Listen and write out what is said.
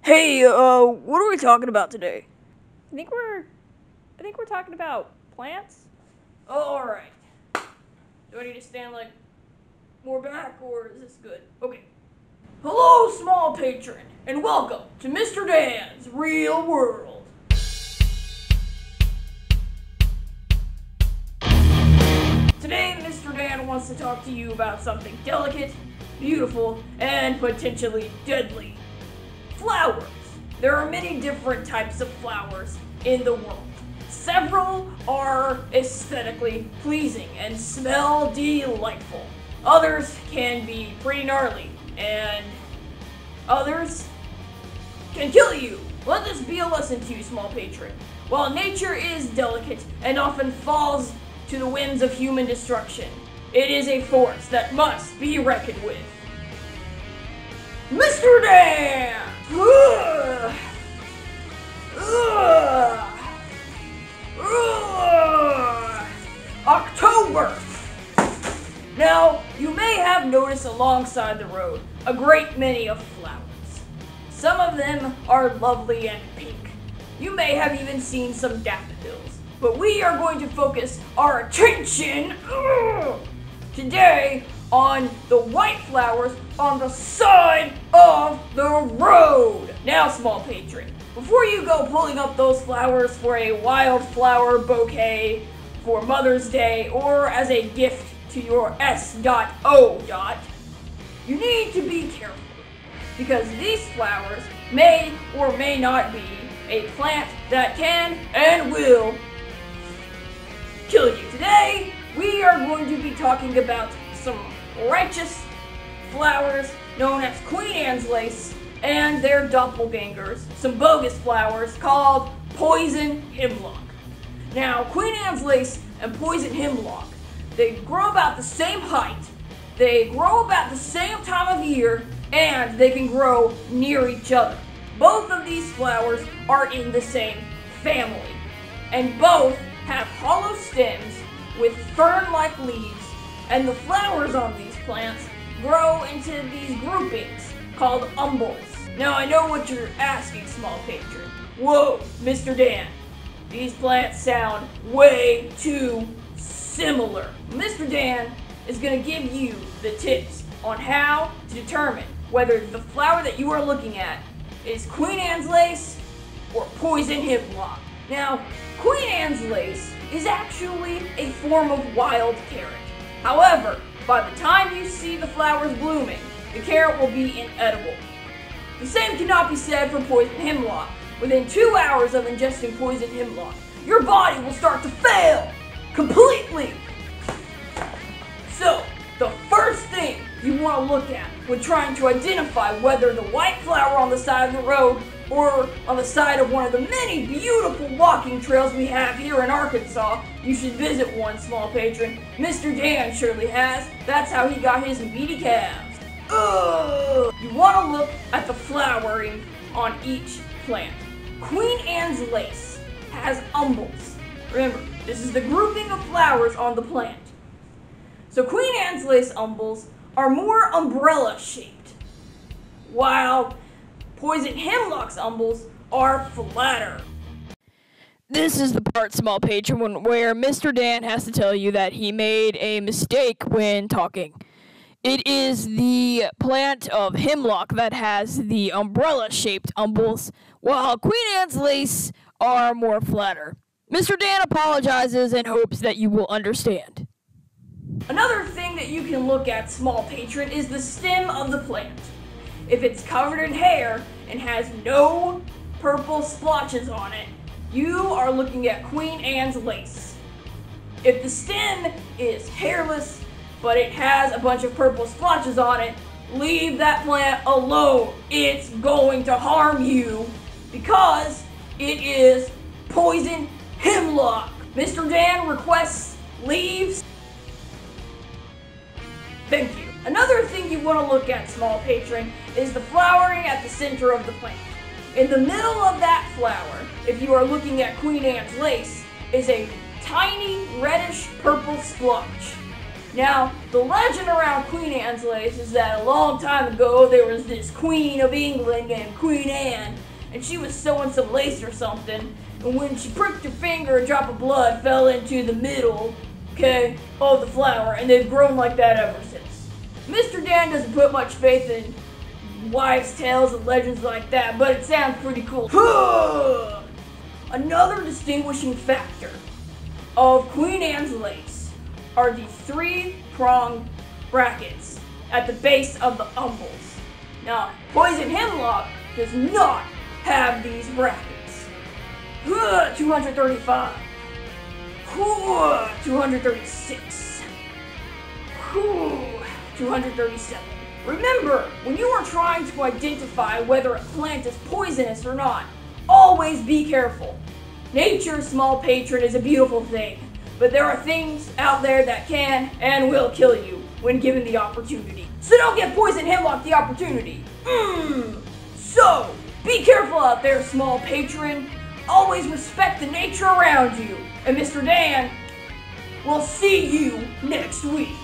Hey, what are we talking about today? I think we're talking about plants. Oh, alright. Do I need to stand like more back or is this good? Okay. Hello, small patron, and welcome to Mr. Dan's Real World. Today, Mr. Dan wants to talk to you about something delicate, beautiful, and potentially deadly. Flowers. There are many different types of flowers in the world. Several are aesthetically pleasing and smell delightful. Others can be pretty gnarly, and others can kill you. Let this be a lesson to you, small patron. While nature is delicate and often falls to the whims of human destruction, it is a force that must be reckoned with. Mr. Dan! October! Now, you may have noticed alongside the road a great many of flowers. Some of them are lovely and pink. You may have even seen some daffodils. But we are going to focus our attention today on the white flowers on the side of the road. Now, small patron, before you go pulling up those flowers for a wildflower bouquet for Mother's Day or as a gift to your S.O. you need to be careful because these flowers may or may not be a plant that can and will kill you. Today, we are going to be talking about some righteous flowers known as Queen Anne's lace and their doppelgangers, some bogus flowers called poison hemlock. Now, Queen Anne's lace and poison hemlock, they grow about the same height, they grow about the same time of year, and they can grow near each other. Both of these flowers are in the same family, and both have hollow stems with fern-like leaves, and the flowers on these plants grow into these groupings called umbels. Now I know what you're asking, small patron. Whoa, Mr. Dan, these plants sound way too similar. Mr. Dan is going to give you the tips on how to determine whether the flower that you are looking at is Queen Anne's lace or poison hemlock. Now, Queen Anne's lace is actually a form of wild carrot. However, by the time you see the flowers blooming, the carrot will be inedible. The same cannot be said for poison hemlock. Within 2 hours of ingesting poison hemlock, your body will start to fail completely. So, the first thing you want to look at when trying to identify whether the white flower on the side of the road or on the side of one of the many beautiful walking trails we have here in Arkansas, you should visit one, small patron. Mr. Dan surely has. That's how he got his meaty calves. You want to look at the flowering on each plant. Queen Anne's lace has umbels. Remember, this is the grouping of flowers on the plant. So Queen Anne's lace umbels are more umbrella shaped, while poison hemlock's umbels are flatter. This is the part, small patron, where Mr. Dan has to tell you that he made a mistake when talking. It is the plant of hemlock that has the umbrella-shaped umbels, while Queen Anne's lace are more flatter. Mr. Dan apologizes and hopes that you will understand. Another thing that you can look at, small patron, is the stem of the plant. If it's covered in hair and has no purple splotches on it, you are looking at Queen Anne's lace. If the stem is hairless, but it has a bunch of purple splotches on it, leave that plant alone. It's going to harm you because it is poison hemlock. Mr. Dan requests leaves. Thank you. Another thing you want to look at, small patron, is the flowering at the center of the plant. In the middle of that flower, if you are looking at Queen Anne's lace, is a tiny reddish purple splotch. Now, the legend around Queen Anne's lace is that a long time ago there was this Queen of England named Queen Anne, and she was sewing some lace or something, and when she pricked her finger, a drop of blood fell into the middle, okay, of the flower, and they've grown like that ever since. Mr. Dan doesn't put much faith in wives' tales and legends like that, but it sounds pretty cool. Another distinguishing factor of Queen Anne's lace are the 3-pronged brackets at the base of the umbels. Now, poison hemlock does not have these brackets. 235. 236. 237. Remember, when you are trying to identify whether a plant is poisonous or not, always be careful. Nature's small patron is a beautiful thing, but there are things out there that can and will kill you when given the opportunity. So don't get poison hemlock the opportunity. So, be careful out there, small patron. Always respect the nature around you. And Mr. Dan will see you next week.